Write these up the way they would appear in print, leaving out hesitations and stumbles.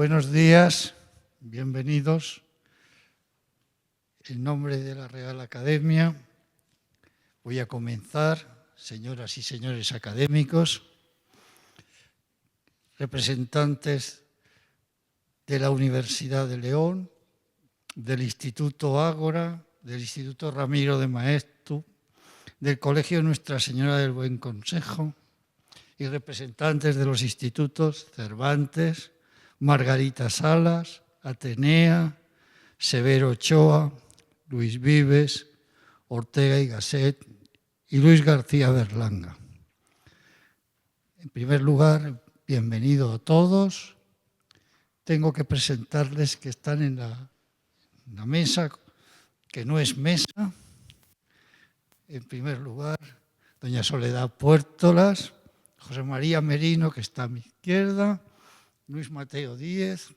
Buenos días, bienvenidos. En nombre de la Real Academia voy a comenzar, señoras y señores académicos, representantes de la Universidad de León, del Instituto Ágora, del Instituto Ramiro de Maeztu, del Colegio Nuestra Señora del Buen Consejo y representantes de los institutos Cervantes, Margarita Salas, Atenea, Severo Ochoa, Luis Vives, Ortega y Gasset y Luis García Berlanga. En primer lugar, bienvenido a todos. Tengo que presentarles que están en la mesa, que no es mesa. En primer lugar, doña Soledad Puertolas, José María Merino, que está a mi izquierda, Luis Mateo Díez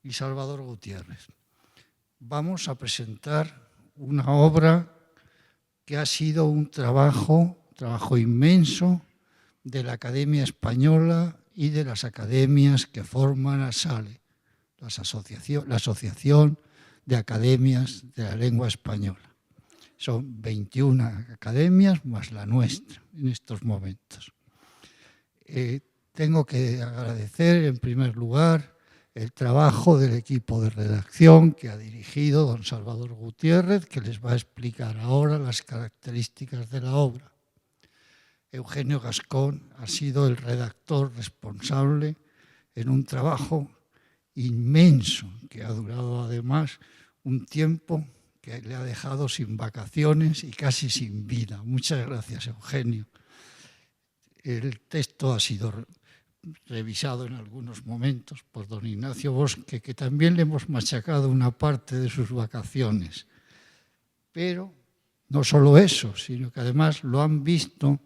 y Salvador Gutiérrez. Vamos a presentar una obra que ha sido un trabajo inmenso de la Academia Española y de las academias que forman a SALE, la Asociación de Academias de la Lengua Española. Son 21 academias más la nuestra en estos momentos. Tengo que agradecer en primer lugar el trabajo del equipo de redacción que ha dirigido don Salvador Gutiérrez, que les va a explicar ahora las características de la obra. Eugenio Gascón ha sido el redactor responsable en un trabajo inmenso que ha durado además un tiempo que le ha dejado sin vacaciones y casi sin vida. Muchas gracias, Eugenio. El texto ha sido revisado en algunos momentos por don Ignacio Bosque, que también le hemos machacado una parte de sus vacaciones. Pero no solo eso, sino que además lo han visto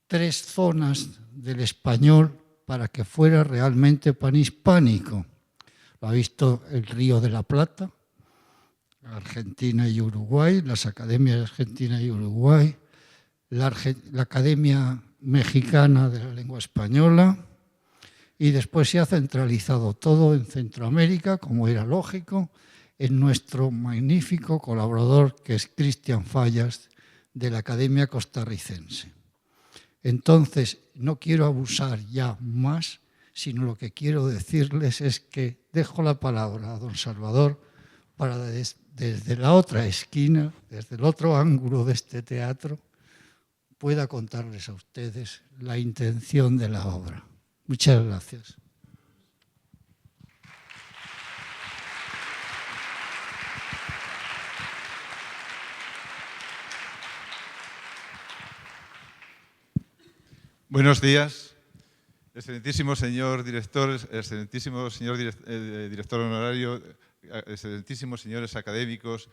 3 zonas del español para que fuera realmente panhispánico. Lo ha visto el Río de la Plata, Argentina y Uruguay, las academias de Argentina y Uruguay, la Academia Mexicana de la Lengua Española, y después se ha centralizado todo en Centroamérica, como era lógico, en nuestro magnífico colaborador que es Cristian Fallas de la Academia Costarricense. Entonces, no quiero abusar ya más, sino lo que quiero decirles es que dejo la palabra a don Salvador para desde la otra esquina, desde el otro ángulo de este teatro, pueda contarles a ustedes la intención de la obra. Muchas gracias. Buenos días, excelentísimo señor director, excelentísimo señor director honorario, excelentísimos señores académicos,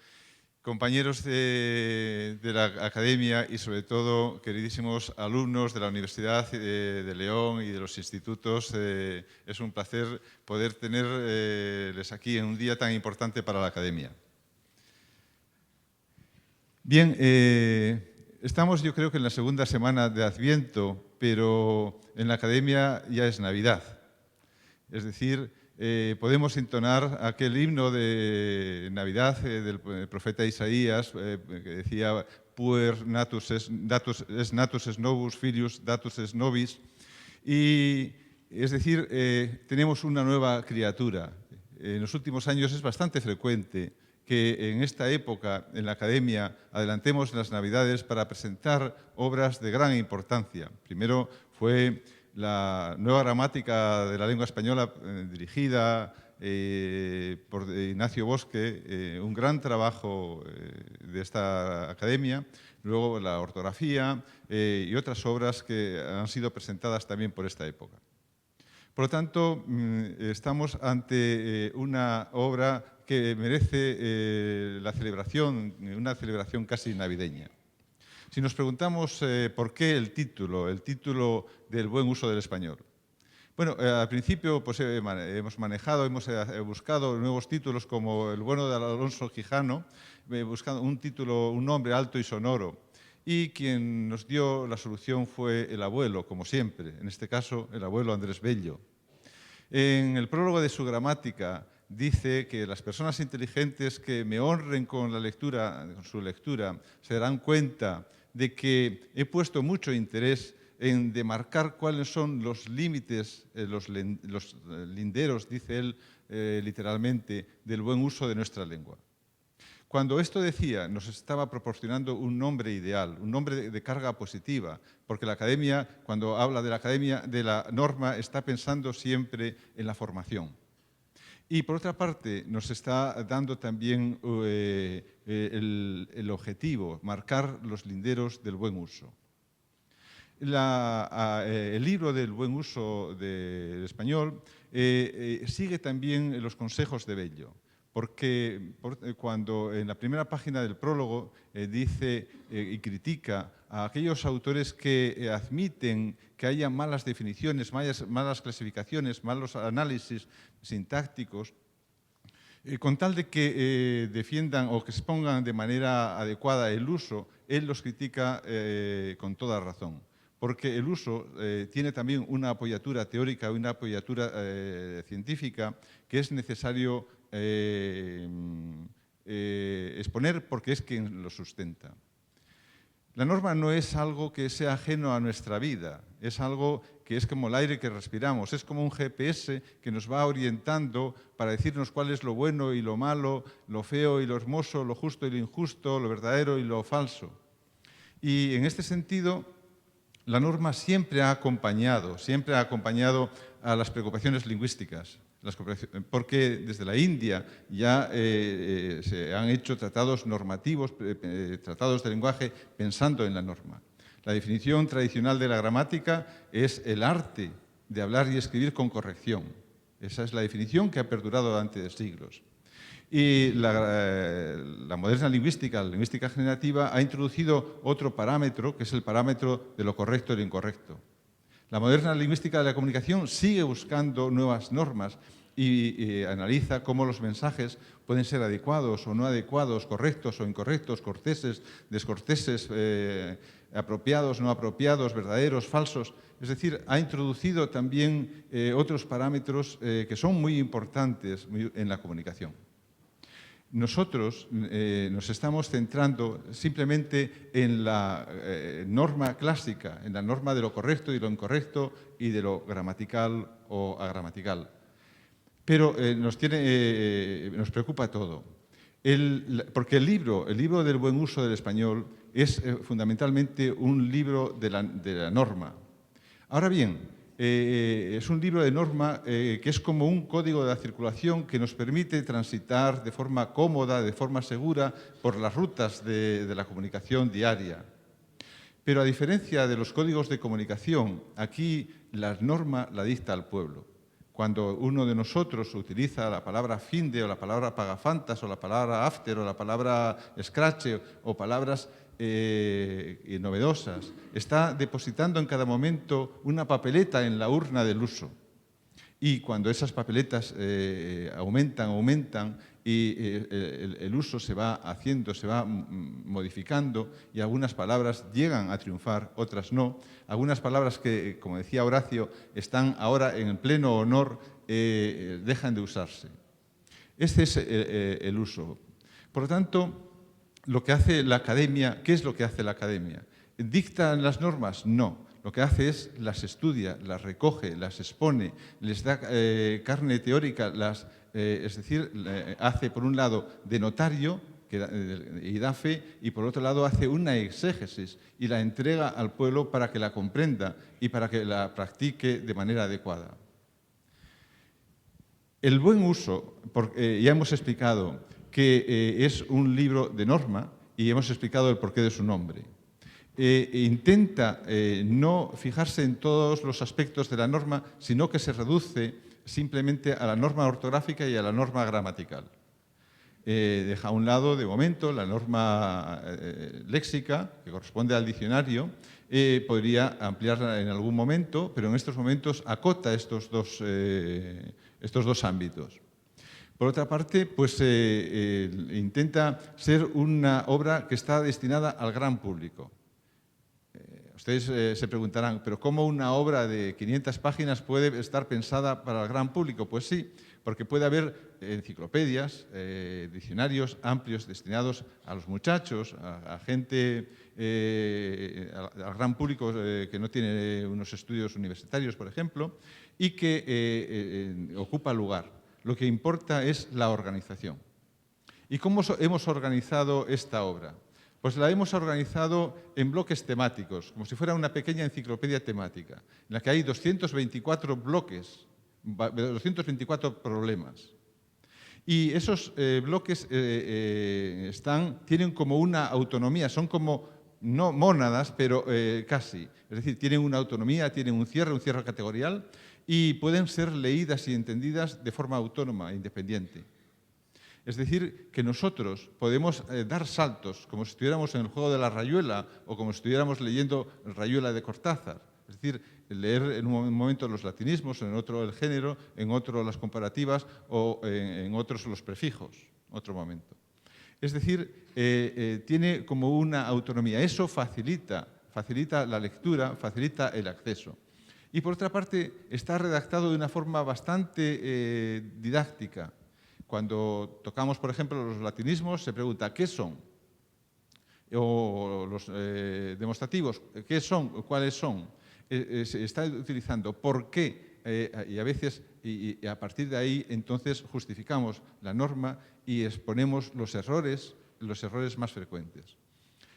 compañeros de la Academia y sobre todo queridísimos alumnos de la Universidad de León y de los institutos. Es un placer poder tenerles aquí en un día tan importante para la Academia. Bien, estamos yo creo que en la segunda semana de Adviento, pero en la Academia ya es Navidad. Es decir, podemos entonar aquel himno de Navidad del profeta Isaías que decía «Puer natus es natus es novus filius datus es nobis». Y es decir, tenemos una nueva criatura. En los últimos años es bastante frecuente que en esta época en la Academia adelantemos las Navidades para presentar obras de gran importancia. Primero fue la nueva gramática de la lengua española dirigida por Ignacio Bosque, un gran trabajo de esta Academia. Luego la ortografía y otras obras que han sido presentadas también por esta época. Por lo tanto, estamos ante una obra que merece la celebración, una celebración casi navideña. Si nos preguntamos por qué el título del buen uso del español. Bueno, al principio pues, hemos buscado nuevos títulos como el bueno de Alonso Quijano, buscando un nombre alto y sonoro. Y quien nos dio la solución fue el abuelo, como siempre, en este caso el abuelo Andrés Bello. En el prólogo de su gramática dice que las personas inteligentes que me honren con su lectura, se darán cuenta de que he puesto mucho interés en demarcar cuáles son los límites, los linderos, dice él literalmente, del buen uso de nuestra lengua. Cuando esto decía, nos estaba proporcionando un nombre ideal, un nombre de carga positiva, porque la academia, cuando habla de la academia, de la norma, está pensando siempre en la formación. Y por otra parte, nos está dando también el objetivo, marcar los linderos del buen uso. El libro del buen uso del español sigue también los consejos de Bello, porque cuando en la primera página del prólogo dice y critica a aquellos autores que admiten que haya malas definiciones, malas clasificaciones, malos análisis sintácticos, con tal de que defiendan o que expongan de manera adecuada el uso, él los critica con toda razón. Porque el uso tiene también una apoyatura teórica, una apoyatura científica que es necesario exponer porque es quien lo sustenta. La norma no es algo que sea ajeno a nuestra vida, es algo que es como el aire que respiramos, es como un GPS que nos va orientando para decirnos cuál es lo bueno y lo malo, lo feo y lo hermoso, lo justo y lo injusto, lo verdadero y lo falso. Y en este sentido, la norma siempre ha acompañado a las preocupaciones lingüísticas, porque desde la India ya se han hecho tratados normativos, tratados de lenguaje pensando en la norma. La definición tradicional de la gramática es el arte de hablar y escribir con corrección. Esa es la definición que ha perdurado durante siglos. Y la moderna lingüística, la lingüística generativa, ha introducido otro parámetro, que es el parámetro de lo correcto y lo incorrecto. La moderna lingüística de la comunicación sigue buscando nuevas normas y analiza cómo los mensajes pueden ser adecuados o no adecuados, correctos o incorrectos, corteses, descorteses, apropiados, no apropiados, verdaderos, falsos. Es decir, ha introducido también otros parámetros que son muy importantes en la comunicación. Nosotros nos estamos centrando simplemente en la norma clásica, en la norma de lo correcto y lo incorrecto y de lo gramatical o agramatical. Pero nos preocupa todo, porque el libro del buen uso del español es fundamentalmente un libro de la norma. Ahora bien, es un libro de norma que es como un código de la circulación que nos permite transitar de forma cómoda, de forma segura, por las rutas de la comunicación diaria. Pero a diferencia de los códigos de comunicación, aquí la norma la dicta al pueblo. Cuando uno de nosotros utiliza la palabra finde o la palabra pagafantas o la palabra after o la palabra scratch o palabras novedosas, está depositando en cada momento una papeleta en la urna del uso. Y cuando esas papeletas aumentan y el uso se va haciendo, se va modificando y algunas palabras llegan a triunfar, otras no. Algunas palabras que, como decía Horacio, están ahora en pleno honor, dejan de usarse. Este es el uso. Por lo tanto, lo que hace la academia, ¿qué es lo que hace la academia? ¿Dicta las normas? No. Lo que hace es las estudia, las recoge, las expone, les da carne teórica, es decir, hace por un lado de notario y da fe, y por otro lado hace una exégesis y la entrega al pueblo para que la comprenda y para que la practique de manera adecuada. El buen uso, ya hemos explicado que es un libro de norma y hemos explicado el porqué de su nombre. Intenta no fijarse en todos los aspectos de la norma, sino que se reduce simplemente a la norma ortográfica y a la norma gramatical. Deja a un lado, de momento, la norma léxica, que corresponde al diccionario. Podría ampliarla en algún momento, pero en estos momentos acota estos dos ámbitos. Por otra parte, pues intenta ser una obra que está destinada al gran público. Ustedes se preguntarán, ¿pero cómo una obra de 500 páginas puede estar pensada para el gran público? Pues sí, porque puede haber enciclopedias, diccionarios amplios destinados a los muchachos, a gente, al gran público que no tiene unos estudios universitarios, por ejemplo, y que ocupa lugar. Lo que importa es la organización. ¿Y cómo hemos organizado esta obra? Pues la hemos organizado en bloques temáticos, como si fuera una pequeña enciclopedia temática, en la que hay 224 bloques, 224 problemas. Y esos bloques tienen como una autonomía, son como, no mónadas, pero casi. Es decir, tienen una autonomía, tienen un cierre categorial, y pueden ser leídas y entendidas de forma autónoma e independiente. Es decir, que nosotros podemos dar saltos, como si estuviéramos en el juego de la rayuela o como si estuviéramos leyendo Rayuela de Cortázar. Es decir, leer en un momento los latinismos, en otro el género, en otro las comparativas o en otros los prefijos, otro momento. Es decir, tiene como una autonomía. Eso facilita la lectura, facilita el acceso. Y por otra parte, está redactado de una forma bastante didáctica. Cuando tocamos, por ejemplo, los latinismos, se pregunta ¿qué son? O los demostrativos, ¿qué son? ¿Cuáles son? Se está utilizando ¿por qué? Y a veces, y a partir de ahí, entonces justificamos la norma y exponemos los errores más frecuentes.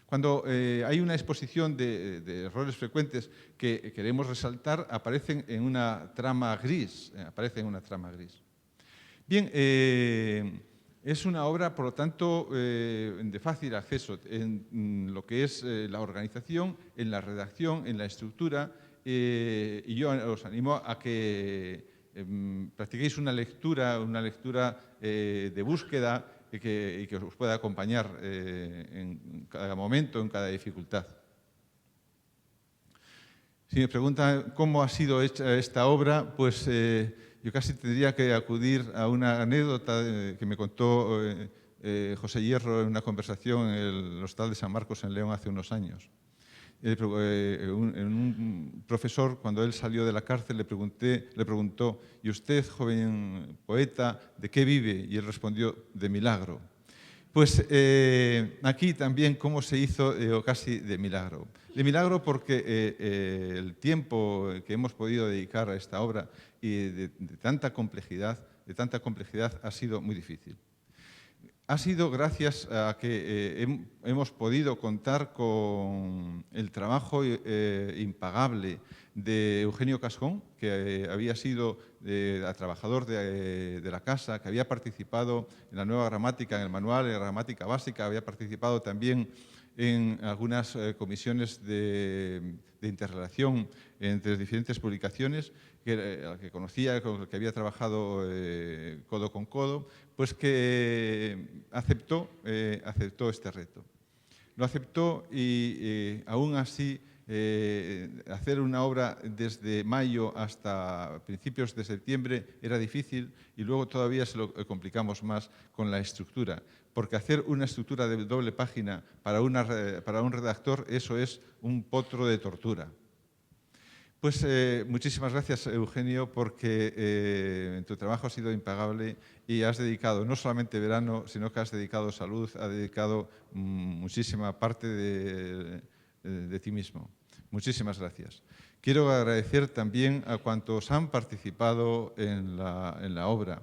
Cuando hay una exposición de errores frecuentes que queremos resaltar, aparecen en una trama gris. Bien, es una obra, por lo tanto, de fácil acceso en lo que es la organización, en la redacción, en la estructura, y yo os animo a que practiquéis una lectura de búsqueda y que os pueda acompañar en cada momento, en cada dificultad. Si me preguntan cómo ha sido hecha esta obra, pues yo casi tendría que acudir a una anécdota que me contó José Hierro en una conversación en el Hostal de San Marcos en León hace unos años. Un profesor, cuando él salió de la cárcel, le preguntó, ¿y usted, joven poeta, de qué vive? Y él respondió, de milagro. Pues aquí también cómo se hizo casi de milagro. De milagro porque el tiempo que hemos podido dedicar a esta obra y de tanta complejidad ha sido muy difícil. Ha sido gracias a que hemos podido contar con el trabajo impagable de Eugenio Cascón, que había sido trabajador de la casa, que había participado en la nueva gramática, en el manual de gramática básica, había participado también en algunas comisiones de interrelación entre diferentes publicaciones, que conocía, con el que había trabajado codo con codo, pues que aceptó este reto. Lo aceptó y aún así hacer una obra desde mayo hasta principios de septiembre era difícil y luego todavía se lo complicamos más con la estructura, porque hacer una estructura de doble página para un redactor, eso es un potro de tortura. Pues muchísimas gracias, Eugenio, porque tu trabajo ha sido impagable y has dedicado no solamente verano, sino que has dedicado salud, has dedicado muchísima parte de ti mismo. Muchísimas gracias. Quiero agradecer también a cuantos han participado en la obra.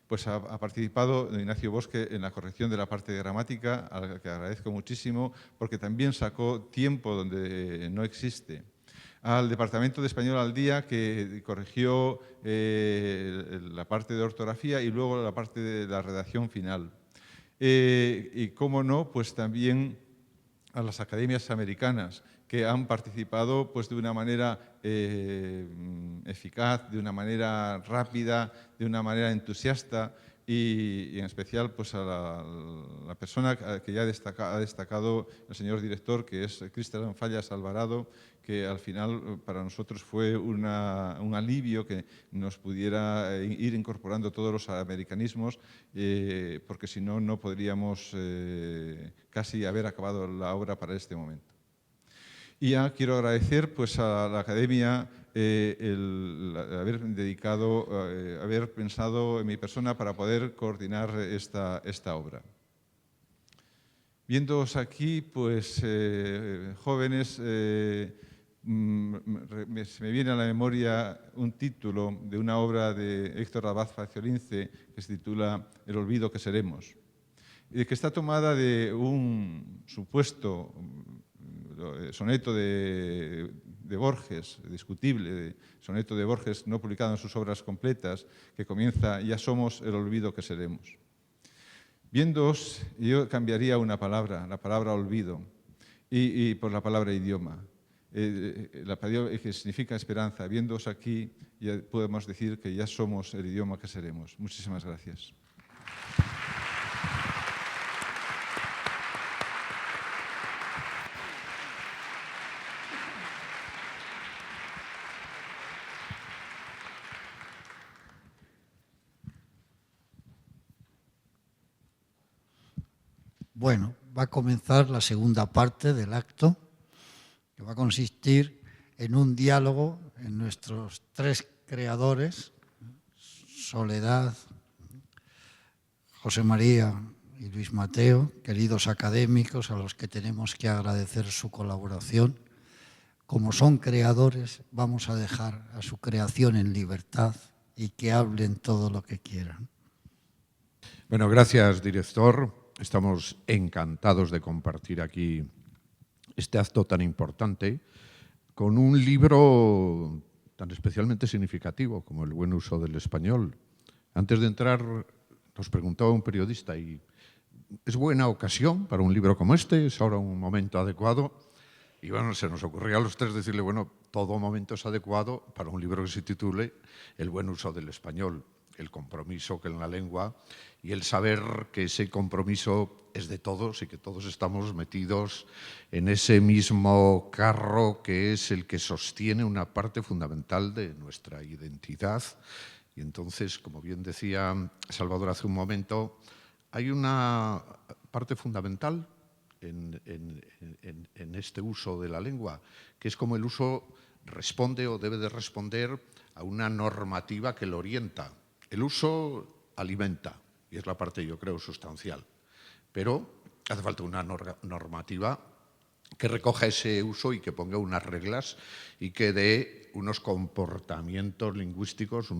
Pues ha participado Ignacio Bosque en la corrección de la parte de gramática, a la que agradezco muchísimo, porque también sacó tiempo donde no existe. Al Departamento de Español al Día, que corrigió la parte de ortografía y luego la parte de la redacción final. Y cómo no, pues también a las academias americanas, que han participado pues, de una manera eficaz, de una manera rápida, de una manera entusiasta y en especial pues, a la persona que ya ha destacado el señor director, que es Cristian Fallas Alvarado, que al final para nosotros fue un alivio que nos pudiera ir incorporando todos los americanismos, porque si no, no podríamos casi haber acabado la obra para este momento. Y ya quiero agradecer pues, a la Academia el haber dedicado, haber pensado en mi persona para poder coordinar esta obra. Viéndoos aquí, pues, jóvenes, se me viene a la memoria un título de una obra de Héctor Abad Faciolince que se titula El olvido que seremos, y que está tomada de un supuesto soneto de Borges, discutible, soneto de Borges no publicado en sus obras completas, que comienza: ya somos el olvido que seremos. Viéndoos, yo cambiaría una palabra, la palabra olvido, y por la palabra idioma. La palabra que significa esperanza. Viéndoos aquí, ya podemos decir que ya somos el idioma que seremos. Muchísimas gracias. Bueno, va a comenzar la segunda parte del acto, que va a consistir en un diálogo en nuestros tres creadores, Soledad, José María y Luis Mateo, queridos académicos a los que tenemos que agradecer su colaboración. Como son creadores, vamos a dejar a su creación en libertad y que hablen todo lo que quieran. Bueno, gracias, director. Estamos encantados de compartir aquí este acto tan importante con un libro tan especialmente significativo como El buen uso del español. Antes de entrar, nos preguntaba un periodista, ¿y es buena ocasión para un libro como este? ¿Es ahora un momento adecuado? Y bueno, se nos ocurría a los tres decirle, bueno, todo momento es adecuado para un libro que se titule El buen uso del español, el compromiso que en la lengua y el saber que ese compromiso es de todos y que todos estamos metidos en ese mismo carro que es el que sostiene una parte fundamental de nuestra identidad. Y entonces, como bien decía Salvador hace un momento, hay una parte fundamental en este uso de la lengua, que es como el uso responde o debe de responder a una normativa que lo orienta. El uso alimenta, y es la parte, yo creo, sustancial, pero hace falta una normativa que recoja ese uso y que ponga unas reglas y que dé unos comportamientos lingüísticos,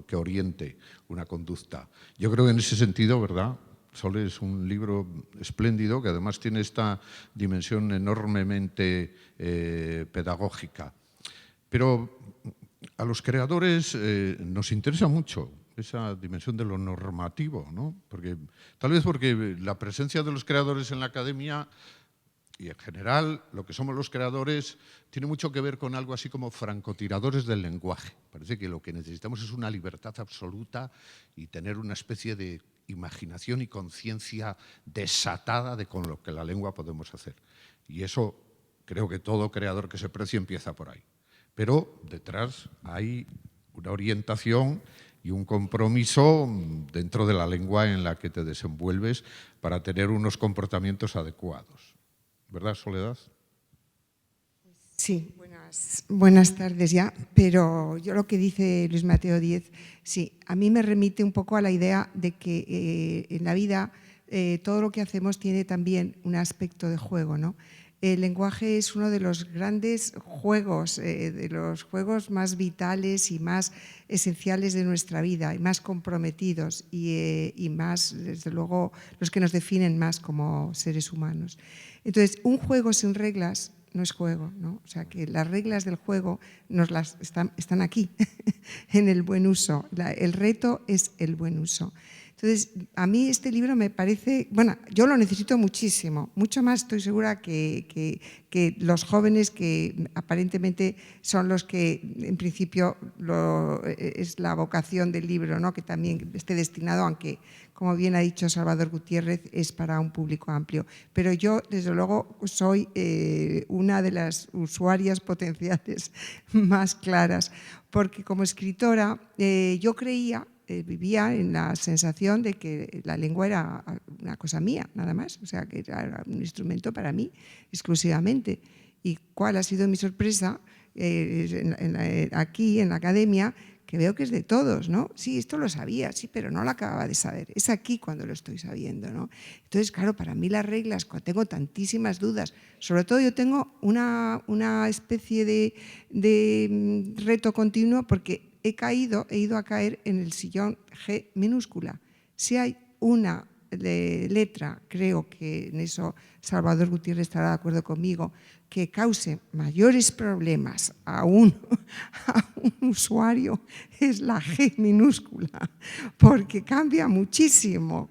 que oriente una conducta. Yo creo que en ese sentido, ¿verdad?, Sole, es un libro espléndido que además tiene esta dimensión enormemente pedagógica. Pero a los creadores nos interesa mucho esa dimensión de lo normativo, ¿no? Tal vez porque la presencia de los creadores en la academia y en general lo que somos los creadores tiene mucho que ver con algo así como francotiradores del lenguaje. Parece que lo que necesitamos es una libertad absoluta y tener una especie de imaginación y conciencia desatada de con lo que la lengua podemos hacer. Y eso creo que todo creador que se precie empieza por ahí. Pero detrás hay una orientación y un compromiso dentro de la lengua en la que te desenvuelves para tener unos comportamientos adecuados. ¿Verdad, Soledad? Sí, buenas tardes ya, pero yo lo que dice Luis Mateo Díez, sí, a mí me remite un poco a la idea de que en la vida todo lo que hacemos tiene también un aspecto de juego, ¿no? El lenguaje es uno de los grandes juegos, de los juegos más vitales y más esenciales de nuestra vida y más comprometidos y más, desde luego, los que nos definen más como seres humanos. Entonces, un juego sin reglas no es juego, ¿no? O sea, que las reglas del juego están aquí, en el buen uso. El reto es el buen uso. Entonces, a mí este libro me parece, bueno, yo lo necesito muchísimo, mucho más estoy segura que los jóvenes que aparentemente son los que en principio es la vocación del libro, ¿no? Que también esté destinado, aunque como bien ha dicho Salvador Gutiérrez, es para un público amplio. Pero yo, desde luego, soy una de las usuarias potenciales más claras, porque como escritora yo creía, vivía en la sensación de que la lengua era una cosa mía, nada más, o sea, que era un instrumento para mí exclusivamente. ¿Y cuál ha sido mi sorpresa aquí en la academia? Que veo que es de todos, ¿no? Sí, esto lo sabía, sí, pero no lo acababa de saber. Es aquí cuando lo estoy sabiendo, ¿no? Entonces, claro, para mí las reglas, cuando tengo tantísimas dudas, sobre todo yo tengo una especie de reto continuo porque he ido a caer en el sillón G minúscula. Si hay una letra, creo que en eso Salvador Gutiérrez estará de acuerdo conmigo, que cause mayores problemas a un usuario, es la G minúscula, porque cambia muchísimo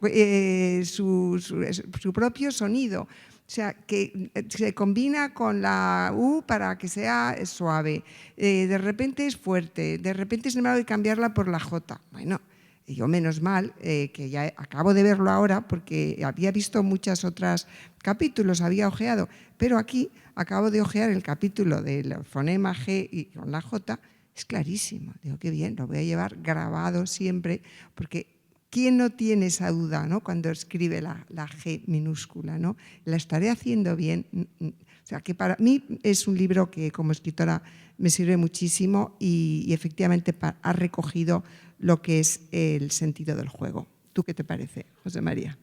su propio sonido. O sea, que se combina con la U para que sea suave, de repente es fuerte, de repente sin embargo hay que cambiarla por la J. Bueno, y yo menos mal, que ya acabo de verlo ahora porque había visto muchos otros capítulos, había ojeado, pero aquí acabo de ojear el capítulo del fonema G y con la J, es clarísimo. Digo, qué bien, lo voy a llevar grabado siempre, porque ¿quién no tiene esa duda, ¿no? Cuando escribe la G minúscula, ¿no? La estaré haciendo bien. O sea, que para mí es un libro que como escritora me sirve muchísimo y efectivamente ha recogido lo que es el sentido del juego. ¿Tú qué te parece, José María?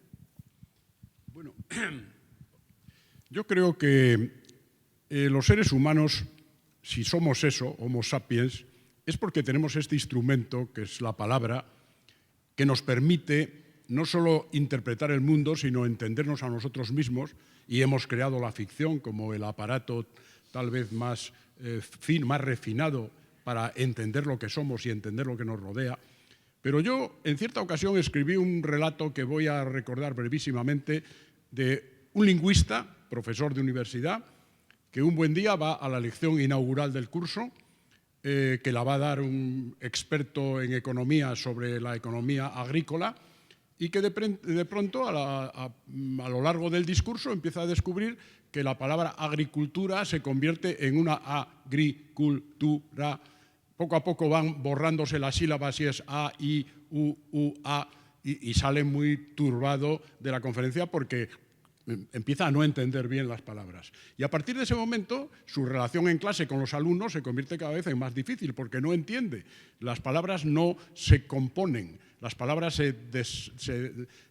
Bueno, yo creo que los seres humanos, si somos eso, Homo sapiens, es porque tenemos este instrumento, que es la palabra, que nos permite no solo interpretar el mundo, sino entendernos a nosotros mismos, y hemos creado la ficción como el aparato tal vez más más refinado para entender lo que somos y entender lo que nos rodea. Pero yo, en cierta ocasión, escribí un relato que voy a recordar brevísimamente de un lingüista, profesor de universidad, que un buen día va a la lección inaugural del curso, que la va a dar un experto en economía sobre la economía agrícola, y que de pronto, a lo largo del discurso, empieza a descubrir que la palabra agricultura se convierte en una agricultura. Poco a poco van borrándose las sílabas y es A, I, U, A, y sale muy turbado de la conferencia porque empieza a no entender bien las palabras. Y a partir de ese momento, su relación en clase con los alumnos se convierte cada vez en más difícil porque no entiende. Las palabras no se componen, las palabras se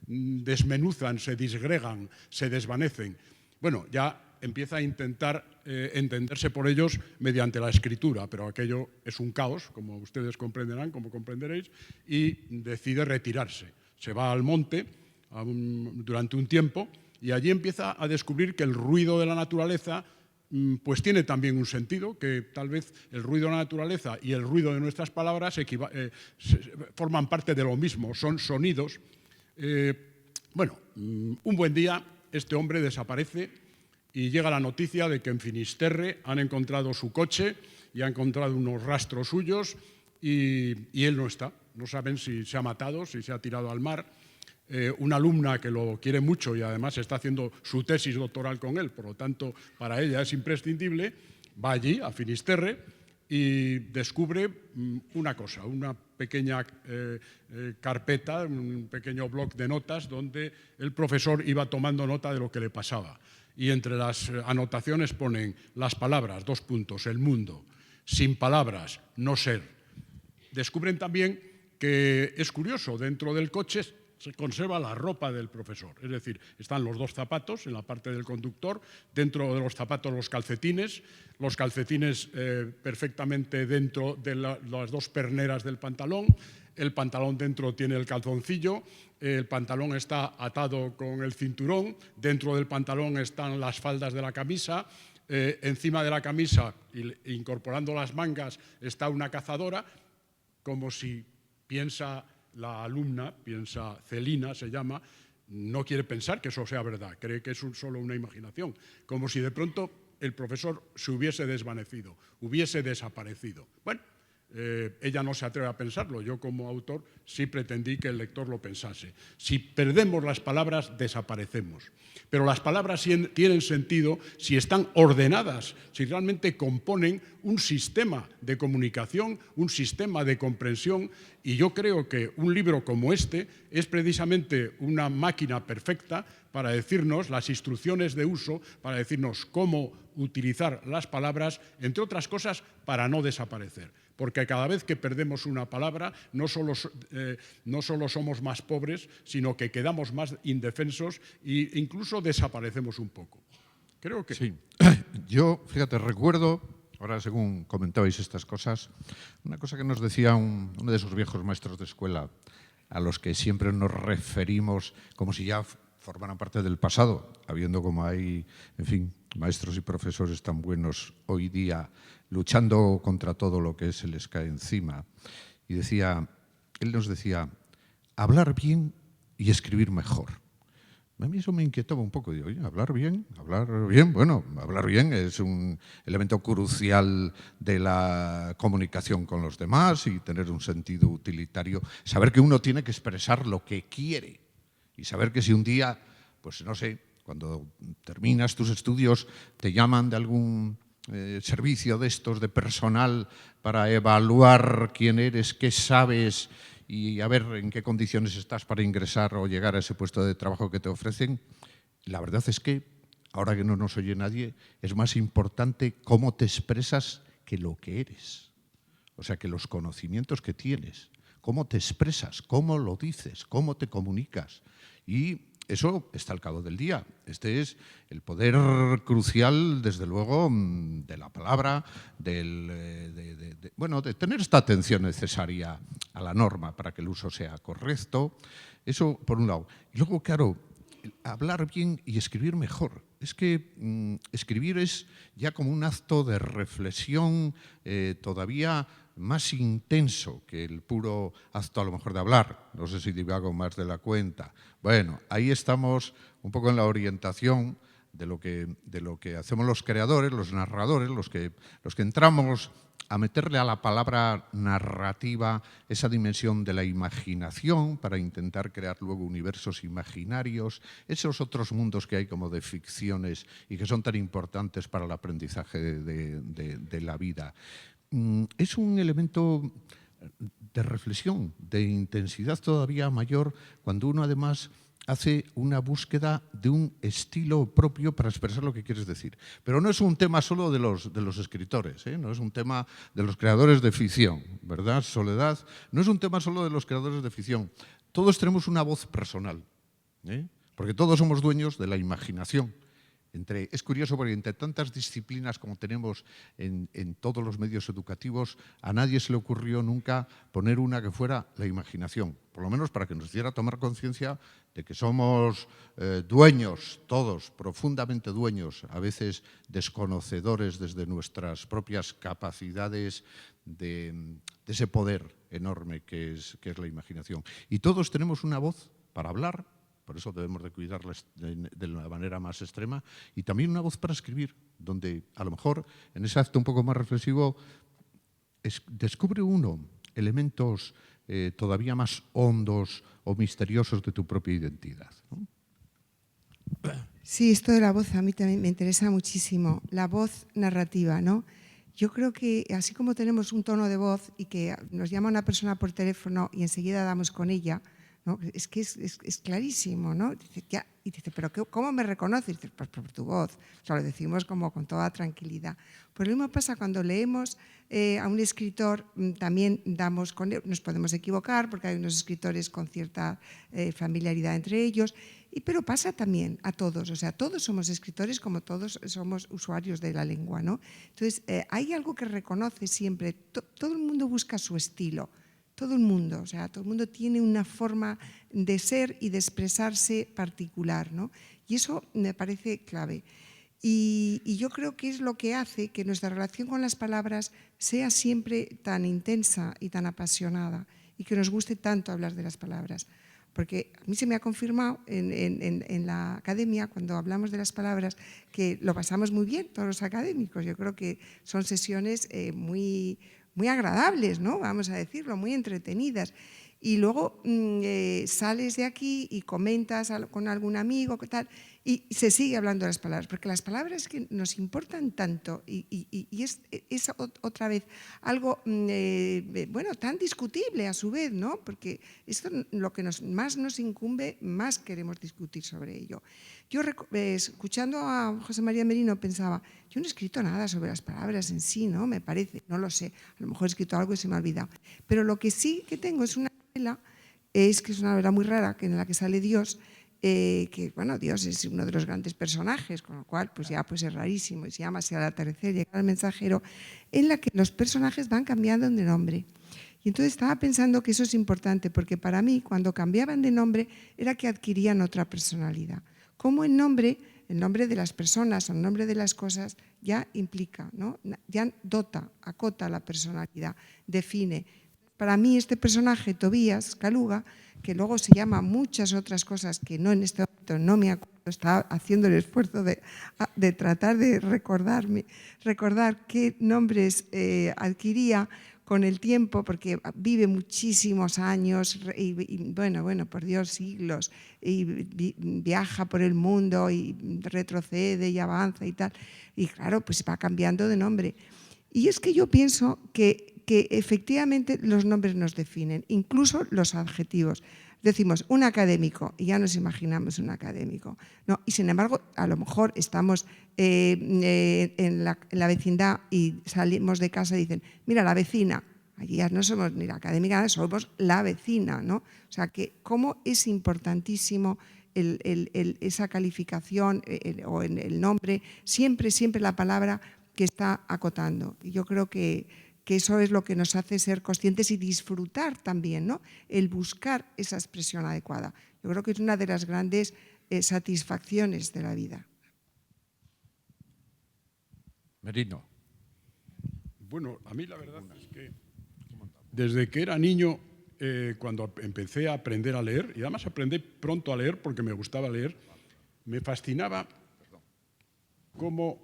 desmenuzan, se disgregan, se desvanecen. Bueno, ya empieza a intentar entenderse por ellos mediante la escritura, pero aquello es un caos, como ustedes comprenderán, como comprenderéis, y decide retirarse. Se va al monte durante un tiempo y allí empieza a descubrir que el ruido de la naturaleza pues tiene también un sentido, que tal vez el ruido de la naturaleza y el ruido de nuestras palabras forman parte de lo mismo, son sonidos. Bueno, un buen día este hombre desaparece y llega la noticia de que en Finisterre han encontrado su coche y han encontrado unos rastros suyos y él no está. No saben si se ha matado, si se ha tirado al mar. Una alumna que lo quiere mucho y además está haciendo su tesis doctoral con él, por lo tanto, para ella es imprescindible, va allí, a Finisterre, y descubre una cosa, una pequeña carpeta, un pequeño bloc de notas donde el profesor iba tomando nota de lo que le pasaba. Y entre las anotaciones ponen las palabras, el mundo, sin palabras, no ser. Descubren también que es curioso, dentro del coche se conserva la ropa del profesor, es decir, están los dos zapatos en la parte del conductor, dentro de los zapatos los calcetines perfectamente dentro de las dos perneras del pantalón, el pantalón dentro tiene el calzoncillo, el pantalón está atado con el cinturón, dentro del pantalón están las faldas de la camisa, encima de la camisa, incorporando las mangas, está una cazadora, como si piensa la alumna, piensa Celina, se llama, no quiere pensar que eso sea verdad, cree que es solo una imaginación, como si de pronto el profesor se hubiese desvanecido, hubiese desaparecido. Bueno, ella no se atreve a pensarlo. Yo, como autor, sí pretendí que el lector lo pensase. Si perdemos las palabras, desaparecemos. Pero las palabras tienen sentido si están ordenadas, si realmente componen un sistema de comunicación, un sistema de comprensión. Y yo creo que un libro como este es precisamente una máquina perfecta para decirnos las instrucciones de uso, para decirnos cómo utilizar las palabras, entre otras cosas, para no desaparecer. Porque cada vez que perdemos una palabra, no solo somos más pobres, sino que quedamos más indefensos e incluso desaparecemos un poco. Creo que sí. Yo, fíjate, recuerdo, ahora según comentabais estas cosas, una cosa que nos decía uno de esos viejos maestros de escuela, a los que siempre nos referimos como si ya formaran parte del pasado, habiendo como hay, en fin, maestros y profesores tan buenos hoy día luchando contra todo lo que se les cae encima. Y él nos decía, hablar bien y escribir mejor. A mí eso me inquietaba un poco. Digo, oye, hablar bien, bueno, hablar bien es un elemento crucial de la comunicación con los demás y tener un sentido utilitario. Saber que uno tiene que expresar lo que quiere y saber que si un día, pues no sé, cuando terminas tus estudios te llaman de algún servicio de estos de personal para evaluar quién eres, qué sabes y a ver en qué condiciones estás para ingresar o llegar a ese puesto de trabajo que te ofrecen. La verdad es que, ahora que no nos oye nadie, es más importante cómo te expresas que lo que eres. O sea, que los conocimientos que tienes, cómo te expresas, cómo lo dices, cómo te comunicas. Y eso está al cabo del día. Este es el poder crucial, desde luego, de la palabra, de tener esta atención necesaria a la norma para que el uso sea correcto. Eso, por un lado. Y luego, claro, hablar bien y escribir mejor. Es que escribir es ya como un acto de reflexión todavía más intenso que el puro acto a lo mejor de hablar. No sé si divago más de la cuenta. Bueno, ahí estamos un poco en la orientación de lo que hacemos los creadores, los narradores, los que entramos a meterle a la palabra narrativa esa dimensión de la imaginación para intentar crear luego universos imaginarios, esos otros mundos que hay como de ficciones y que son tan importantes para el aprendizaje de la vida. Es un elemento de reflexión, de intensidad todavía mayor, cuando uno además hace una búsqueda de un estilo propio para expresar lo que quieres decir. Pero no es un tema solo de los escritores, no es un tema de los creadores de ficción, ¿verdad, Soledad? No es un tema solo de los creadores de ficción. Todos tenemos una voz personal, porque todos somos dueños de la imaginación. Es curioso porque entre tantas disciplinas como tenemos en todos los medios educativos, a nadie se le ocurrió nunca poner una que fuera la imaginación, por lo menos para que nos hiciera tomar conciencia de que somos dueños, todos, profundamente dueños, a veces desconocedores desde nuestras propias capacidades de ese poder enorme que es la imaginación. Y todos tenemos una voz para hablar. Por eso debemos de cuidarlas de la manera más extrema. Y también una voz para escribir, donde a lo mejor en ese acto un poco más reflexivo descubre uno elementos todavía más hondos o misteriosos de tu propia identidad, ¿no? Sí, esto de la voz a mí también me interesa muchísimo, la voz narrativa, ¿no? Yo creo que así como tenemos un tono de voz y que nos llama una persona por teléfono y enseguida damos con ella, ¿no? Es que es clarísimo, ¿no? Dice, ya, y dice, ¿pero ¿cómo me reconoces? Dice, pues por tu voz. O sea, lo decimos como con toda tranquilidad. Pues lo mismo pasa cuando leemos a un escritor, también damos con él, nos podemos equivocar porque hay unos escritores con cierta familiaridad entre ellos, pero pasa también a todos, o sea, todos somos escritores como todos somos usuarios de la lengua, ¿no? Entonces, hay algo que reconoce siempre, todo el mundo busca su estilo. Todo el mundo, o sea, todo el mundo tiene una forma de ser y de expresarse particular, ¿no? Y eso me parece clave. Y yo creo que es lo que hace que nuestra relación con las palabras sea siempre tan intensa y tan apasionada y que nos guste tanto hablar de las palabras. Porque a mí se me ha confirmado en la academia, cuando hablamos de las palabras, que lo pasamos muy bien todos los académicos. Yo creo que son sesiones muy muy agradables, ¿no? Vamos a decirlo, muy entretenidas. Y luego sales de aquí y comentas con algún amigo, ¿qué tal? Y se sigue hablando de las palabras, porque las palabras que nos importan tanto y es otra vez algo, bueno, tan discutible a su vez, ¿no? Porque esto lo que más nos incumbe, más queremos discutir sobre ello. Yo, escuchando a José María Merino, pensaba, yo no he escrito nada sobre las palabras en sí, ¿no? Me parece, no lo sé, a lo mejor he escrito algo y se me ha olvidado. Pero lo que sí que tengo es una novela, que es una novela muy rara, en la que sale Dios, que bueno, Dios es uno de los grandes personajes, con lo cual pues ya pues es rarísimo, y se llama Así al atardecer llega el mensajero, en la que los personajes van cambiando de nombre. Y entonces estaba pensando que eso es importante, porque para mí cuando cambiaban de nombre era que adquirían otra personalidad. Como el nombre de las personas o el nombre de las cosas ya implica, ¿no? Ya dota, acota la personalidad, define. Para mí este personaje, Tobías Caluga, que luego se llama muchas otras cosas que no en este momento no me acuerdo, estaba haciendo el esfuerzo de tratar de recordar qué nombres adquiría con el tiempo, porque vive muchísimos años y bueno, por Dios, siglos, y viaja por el mundo y retrocede y avanza y tal, y claro, pues va cambiando de nombre. Y es que yo pienso que efectivamente los nombres nos definen, incluso los adjetivos. Decimos un académico y ya nos imaginamos un académico, ¿no? Y sin embargo, a lo mejor estamos en la vecindad y salimos de casa y dicen, mira, la vecina. Aquí ya no somos ni la académica, somos la vecina, ¿no? O sea, que cómo es importantísimo esa calificación o en el nombre, siempre la palabra que está acotando. Y yo creo que eso es lo que nos hace ser conscientes y disfrutar también, ¿no? El buscar esa expresión adecuada. Yo creo que es una de las grandes satisfacciones de la vida. Merino. Bueno, a mí la verdad es que desde que era niño, cuando empecé a aprender a leer, y además aprendí pronto a leer porque me gustaba leer, me fascinaba cómo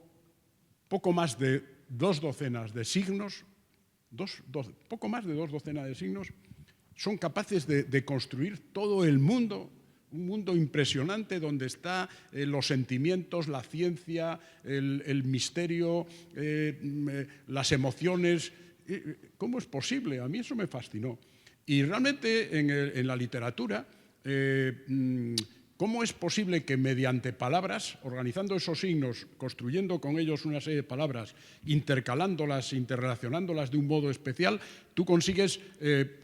poco más de 2 docenas de signos, poco más de 2 docenas de signos, son capaces de construir todo el mundo, un mundo impresionante donde están los sentimientos, la ciencia, el misterio, las emociones. ¿Cómo es posible? A mí eso me fascinó. Y realmente en la literatura, ¿cómo es posible que mediante palabras, organizando esos signos, construyendo con ellos una serie de palabras, intercalándolas, interrelacionándolas de un modo especial, tú consigues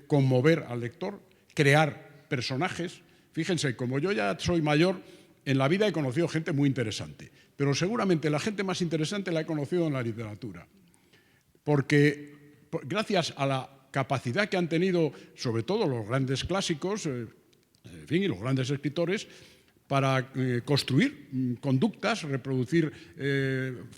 conmover al lector, crear personajes? Fíjense, como yo ya soy mayor, en la vida he conocido gente muy interesante, pero seguramente la gente más interesante la he conocido en la literatura, porque gracias a la capacidad que han tenido, sobre todo los grandes clásicos, en fin, y los grandes escritores, para construir conductas, reproducir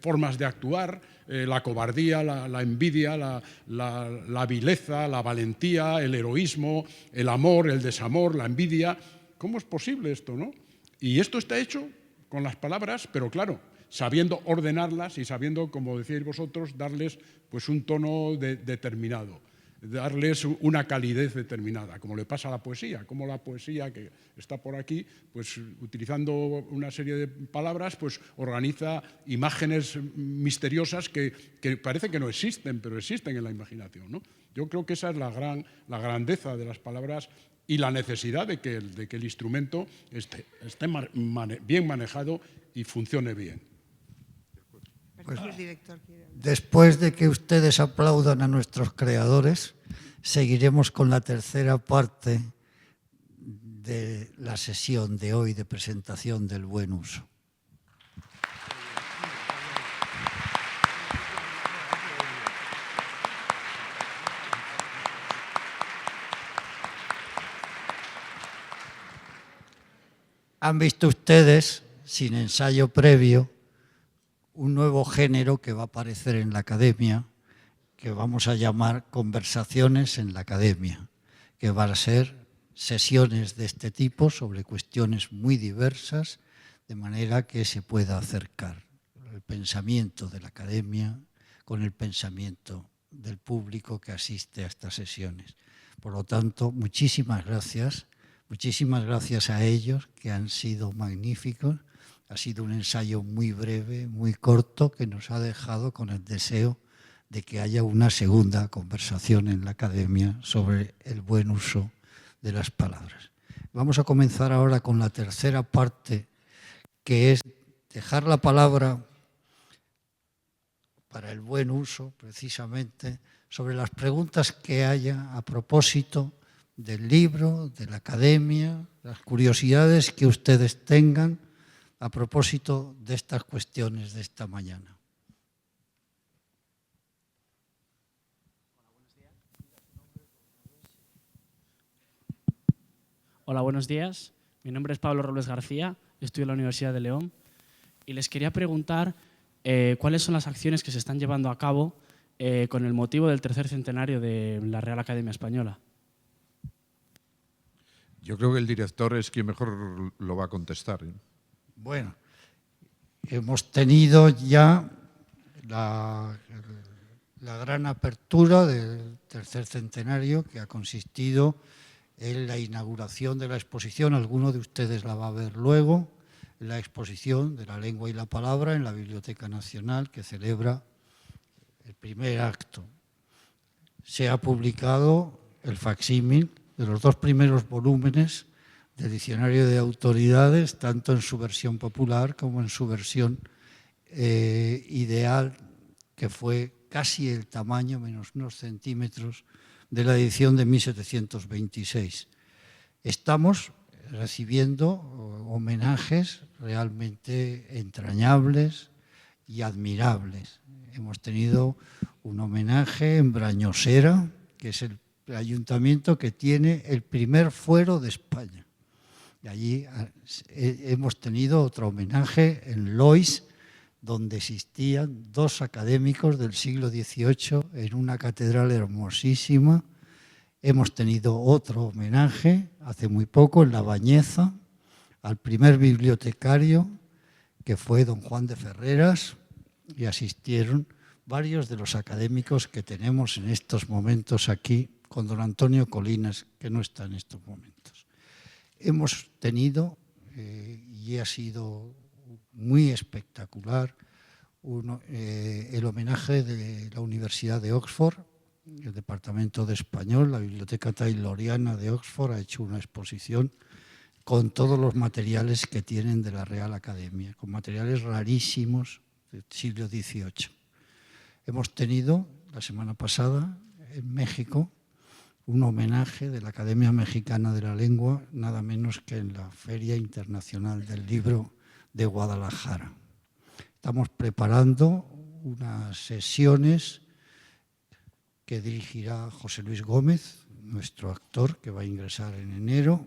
formas de actuar, la cobardía, la envidia, la vileza, la valentía, el heroísmo, el amor, el desamor, la envidia. ¿Cómo es posible esto, no? Y esto está hecho con las palabras, pero claro, sabiendo ordenarlas y sabiendo, como decíais vosotros, darles pues un tono determinado, darles una calidez determinada, como le pasa a la poesía, como la poesía que está por aquí, pues utilizando una serie de palabras, pues organiza imágenes misteriosas que parece que no existen, pero existen en la imaginación, ¿no? Yo creo que esa es la grandeza de las palabras y la necesidad de que el instrumento esté bien manejado y funcione bien. Pues, después de que ustedes aplaudan a nuestros creadores, seguiremos con la tercera parte de la sesión de hoy de presentación del buen uso. Han visto ustedes, sin ensayo previo, un nuevo género que va a aparecer en la academia, que vamos a llamar conversaciones en la academia, que van a ser sesiones de este tipo sobre cuestiones muy diversas, de manera que se pueda acercar el pensamiento de la academia con el pensamiento del público que asiste a estas sesiones. Por lo tanto, muchísimas gracias a ellos, que han sido magníficos. Ha sido un ensayo muy breve, muy corto, que nos ha dejado con el deseo de que haya una segunda conversación en la academia sobre el buen uso de las palabras. Vamos a comenzar ahora con la tercera parte, que es dejar la palabra para el buen uso, precisamente, sobre las preguntas que haya a propósito del libro, de la academia, las curiosidades que ustedes tengan a propósito de estas cuestiones de esta mañana. Hola, buenos días. Mi nombre es Pablo Robles García, estudio en la Universidad de León y les quería preguntar cuáles son las acciones que se están llevando a cabo con el motivo del tercer centenario de la Real Academia Española. Yo creo que el director es quien mejor lo va a contestar. Bueno, hemos tenido ya la gran apertura del tercer centenario, que ha consistido en la inauguración de la exposición. Alguno de ustedes la va a ver luego, la exposición de la lengua y la palabra en la Biblioteca Nacional, que celebra el primer acto. Se ha publicado el facsímil de los 2 primeros volúmenes del Diccionario de Autoridades, tanto en su versión popular como en su versión ideal, que fue casi el tamaño, menos unos centímetros, de la edición de 1726. Estamos recibiendo homenajes realmente entrañables y admirables. Hemos tenido un homenaje en Brañosera, que es el ayuntamiento que tiene el primer fuero de España. Y allí hemos tenido otro homenaje en Lois, donde existían 2 académicos del siglo XVIII en una catedral hermosísima. Hemos tenido otro homenaje hace muy poco en La Bañeza al primer bibliotecario, que fue don Juan de Ferreras, y asistieron varios de los académicos que tenemos en estos momentos aquí, con don Antonio Colinas, que no está en estos momentos. Hemos tenido, y ha sido muy espectacular, el homenaje de la Universidad de Oxford, el Departamento de Español, la Biblioteca Tayloriana de Oxford ha hecho una exposición con todos los materiales que tienen de la Real Academia, con materiales rarísimos del siglo XVIII. Hemos tenido la semana pasada en México un homenaje de la Academia Mexicana de la Lengua, nada menos que en la Feria Internacional del Libro de Guadalajara. Estamos preparando unas sesiones que dirigirá José Luis Gómez, nuestro actor, que va a ingresar en enero,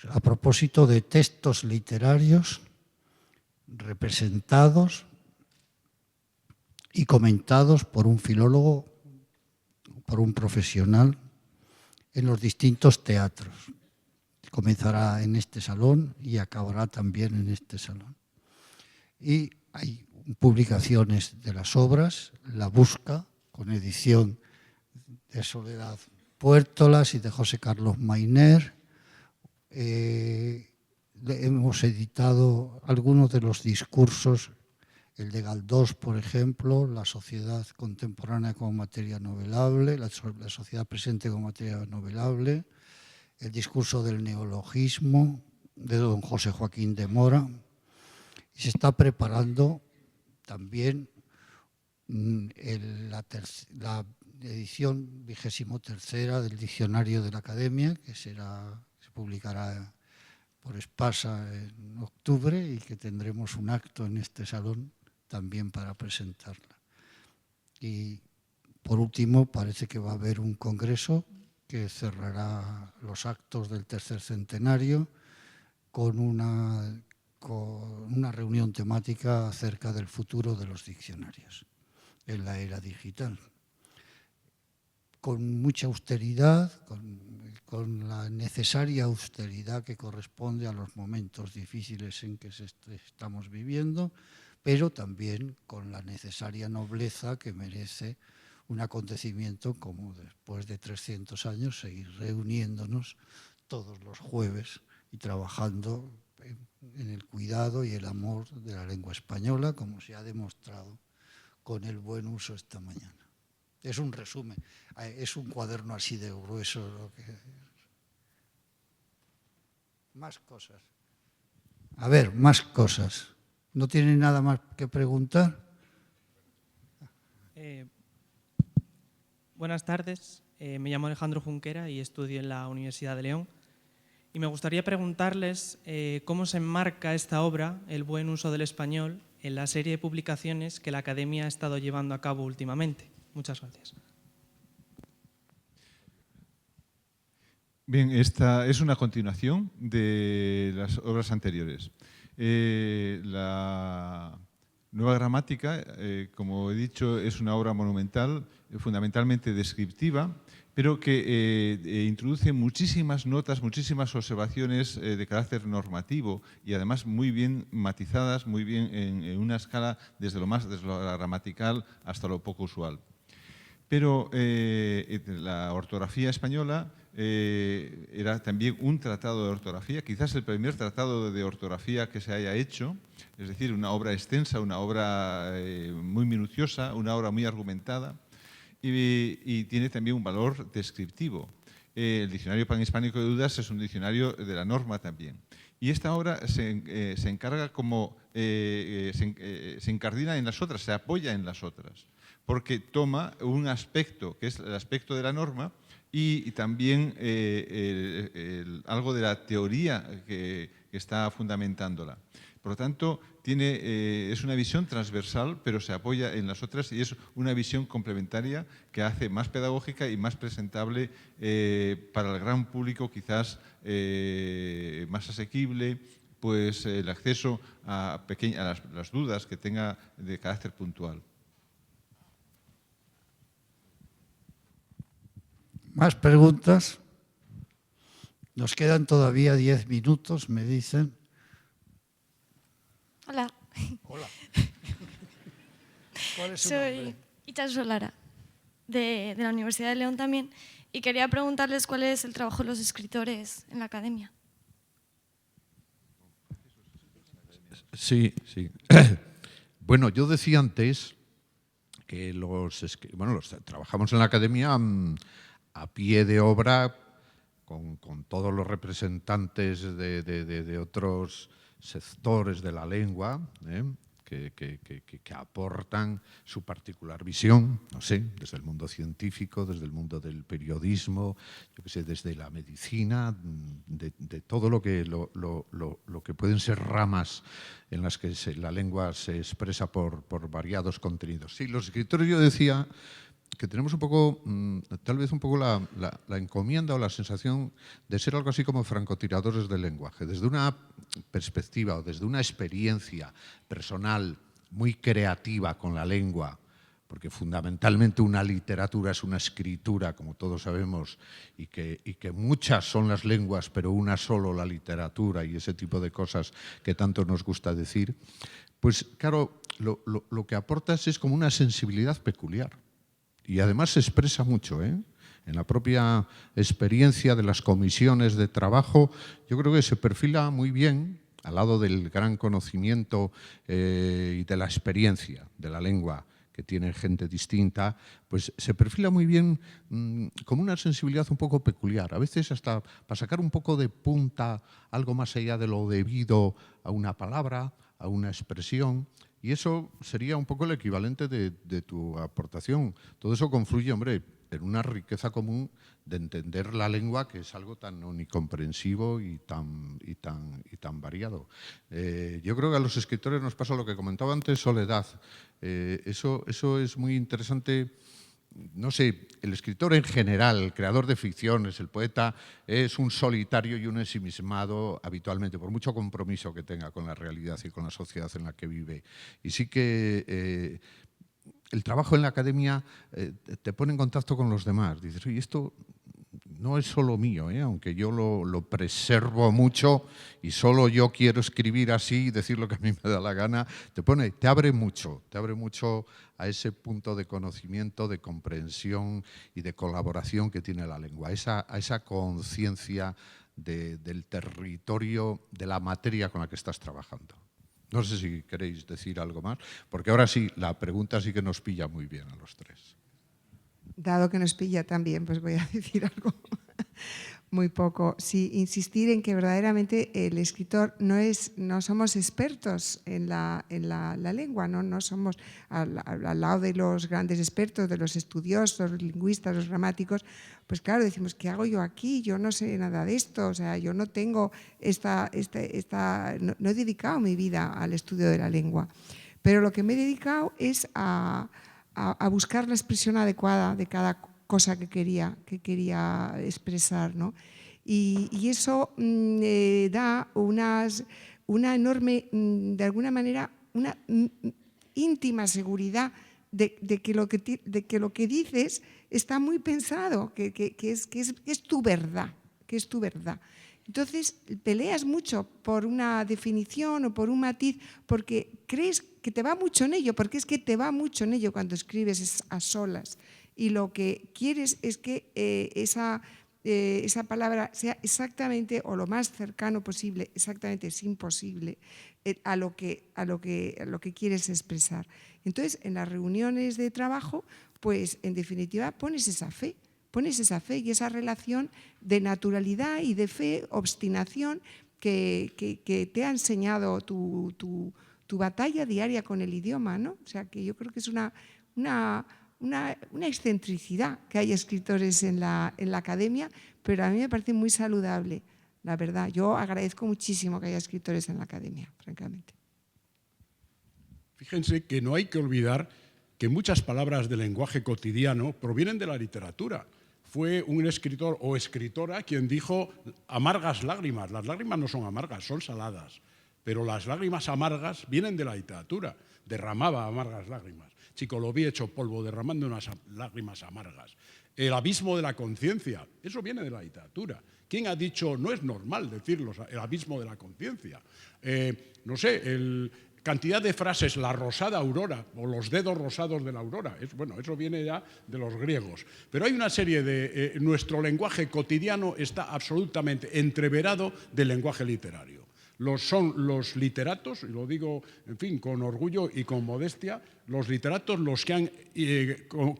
a propósito de textos literarios representados y comentados por un filólogo, por un profesional, en los distintos teatros. Comenzará en este salón y acabará también en este salón. Y hay publicaciones de las obras, La Busca, con edición de Soledad Puertolas y de José Carlos Mainer. Hemos editado algunos de los discursos, el de Galdós, por ejemplo, la sociedad contemporánea como materia novelable, la sociedad presente como materia novelable, el discurso del neologismo, de don José Joaquín de Mora. Y se está preparando también la edición 23ª del Diccionario de la Academia, que se publicará por Espasa en octubre y que tendremos un acto en este salón también para presentarla. Y por último, parece que va a haber un congreso que cerrará los actos del tercer centenario con una reunión temática acerca del futuro de los diccionarios en la era digital. Con mucha austeridad, con la necesaria austeridad que corresponde a los momentos difíciles en que estamos viviendo, pero también con la necesaria nobleza que merece un acontecimiento como después de 300 años seguir reuniéndonos todos los jueves y trabajando en el cuidado y el amor de la lengua española, como se ha demostrado con el buen uso esta mañana. Es un resumen, es un cuaderno así de grueso. Más cosas. A ver, más cosas. ¿No tienen nada más que preguntar? Buenas tardes, me llamo Alejandro Junquera y estudio en la Universidad de León. Y me gustaría preguntarles cómo se enmarca esta obra, El buen uso del español, en la serie de publicaciones que la Academia ha estado llevando a cabo últimamente. Muchas gracias. Bien, esta es una continuación de las obras anteriores. La nueva gramática, como he dicho, es una obra monumental, fundamentalmente descriptiva, pero que introduce muchísimas notas, muchísimas observaciones de carácter normativo y además muy bien matizadas, muy bien en una escala desde lo gramatical hasta lo poco usual. Pero la ortografía española era también un tratado de ortografía, quizás el primer tratado de ortografía que se haya hecho, es decir, una obra extensa, una obra muy minuciosa, una obra muy argumentada y tiene también un valor descriptivo. El Diccionario Panhispánico de Dudas es un diccionario de la norma también. Y esta obra se encarga como, se incardina en las otras, se apoya en las otras, porque toma un aspecto, que es el aspecto de la norma, y también algo de la teoría que está fundamentándola. Por lo tanto, es una visión transversal, pero se apoya en las otras y es una visión complementaria que hace más pedagógica y más presentable para el gran público, quizás más asequible, pues el acceso a las dudas que tenga de carácter puntual. ¿Más preguntas? Nos quedan todavía 10 minutos, me dicen. Hola. Hola. ¿Cuál es su Soy nombre? Itxaso Solara, de la Universidad de León también, y quería preguntarles cuál es el trabajo de los escritores en la academia. Sí, sí. Bueno, yo decía antes que trabajamos en la academia a pie de obra con todos los representantes de otros sectores de la lengua, que aportan su particular visión, no sé, desde el mundo científico, desde el mundo del periodismo, yo qué sé, desde la medicina, de todo lo que pueden ser ramas en las que la lengua se expresa por variados contenidos. Sí, los escritores, yo decía que tenemos un poco, tal vez un poco la encomienda o la sensación de ser algo así como francotiradores del lenguaje, desde una perspectiva o desde una experiencia personal muy creativa con la lengua, porque fundamentalmente una literatura es una escritura, como todos sabemos, y que muchas son las lenguas, pero una solo la literatura y ese tipo de cosas que tanto nos gusta decir, pues claro, lo que aportas es como una sensibilidad peculiar. Y además se expresa mucho, en la propia experiencia de las comisiones de trabajo. Yo creo que se perfila muy bien, al lado del gran conocimiento y de la experiencia de la lengua que tiene gente distinta, pues se perfila muy bien con una sensibilidad un poco peculiar. A veces hasta para sacar un poco de punta, algo más allá de lo debido a una palabra, a una expresión. Y eso sería un poco el equivalente de tu aportación. Todo eso confluye, hombre, en una riqueza común de entender la lengua, que es algo tan omnicomprensivo y tan variado. Yo creo que a los escritores nos pasa lo que comentaba antes Soledad. Eso es muy interesante. No sé, el escritor en general, el creador de ficciones, el poeta, es un solitario y un ensimismado habitualmente, por mucho compromiso que tenga con la realidad y con la sociedad en la que vive. Y sí que el trabajo en la academia te pone en contacto con los demás. Dices, oye, esto no es solo mío, aunque yo lo preservo mucho y solo yo quiero escribir así y decir lo que a mí me da la gana, te abre mucho a ese punto de conocimiento, de comprensión y de colaboración que tiene la lengua, a esa conciencia del territorio, de la materia con la que estás trabajando. No sé si queréis decir algo más, porque ahora sí, la pregunta sí que nos pilla muy bien a los tres. Dado que nos pilla también, pues voy a decir algo muy poco. Sí, insistir en que verdaderamente el escritor no somos expertos en la lengua, no somos al lado de los grandes expertos, de los estudiosos, los lingüistas, los gramáticos. Pues claro, decimos, ¿qué hago yo aquí? Yo no sé nada de esto, o sea, yo no tengo no he dedicado mi vida al estudio de la lengua. Pero lo que me he dedicado es a buscar la expresión adecuada de cada cosa que quería expresar, ¿no? Y eso da una enorme, de alguna manera, una íntima seguridad de que lo que dices está muy pensado, que es tu verdad, Entonces, peleas mucho por una definición o por un matiz porque crees que te va mucho en ello, porque es que te va mucho en ello cuando escribes a solas. Y lo que quieres es que esa palabra sea exactamente o lo más cercano posible, exactamente es imposible, a lo que quieres expresar. Entonces, en las reuniones de trabajo, pues en definitiva pones esa fe y esa relación de naturalidad y de fe, obstinación que te ha enseñado tu batalla diaria con el idioma, ¿no? O sea, que yo creo que es una excentricidad que hay escritores en la academia, pero a mí me parece muy saludable, la verdad. Yo agradezco muchísimo que haya escritores en la academia, francamente. Fíjense que no hay que olvidar que muchas palabras del lenguaje cotidiano provienen de la literatura. Fue un escritor o escritora quien dijo amargas lágrimas. Las lágrimas no son amargas, son saladas. Pero las lágrimas amargas vienen de la literatura. Derramaba amargas lágrimas. Chico, lo vi hecho polvo, derramando unas lágrimas amargas. El abismo de la conciencia, eso viene de la literatura. ¿Quién ha dicho, no es normal decirlo, el abismo de la conciencia? No sé, cantidad de frases, la rosada aurora o los dedos rosados de la aurora. Bueno, eso viene ya de los griegos. Pero hay una serie de... nuestro lenguaje cotidiano está absolutamente entreverado del lenguaje literario. Son los literatos, y lo digo, en fin, con orgullo y con modestia, los literatos los que han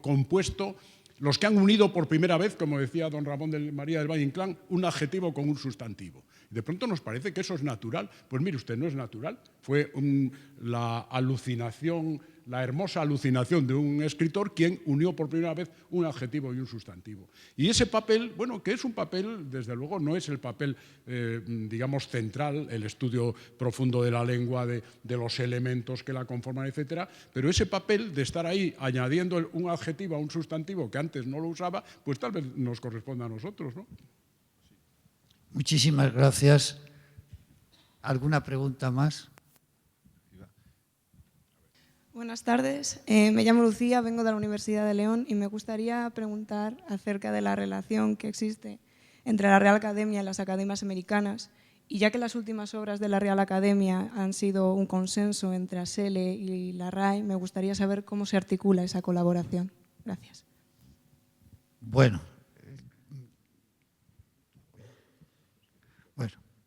compuesto, los que han unido por primera vez, como decía don Ramón de María del Valle Inclán, un adjetivo con un sustantivo. De pronto nos parece que eso es natural. Pues mire usted, no es natural. Fue la alucinación, la hermosa alucinación de un escritor quien unió por primera vez un adjetivo y un sustantivo. Y ese papel, bueno, que es un papel, desde luego no es el papel, digamos, central, el estudio profundo de la lengua, de los elementos que la conforman, etcétera, pero ese papel de estar ahí añadiendo un adjetivo a un sustantivo que antes no lo usaba, pues tal vez nos corresponda a nosotros, ¿no? Muchísimas gracias. ¿Alguna pregunta más? Buenas tardes, me llamo Lucía, vengo de la Universidad de León y me gustaría preguntar acerca de la relación que existe entre la Real Academia y las academias americanas, y ya que las últimas obras de la Real Academia han sido un consenso entre ASELE y la RAE, me gustaría saber cómo se articula esa colaboración. Gracias. Bueno,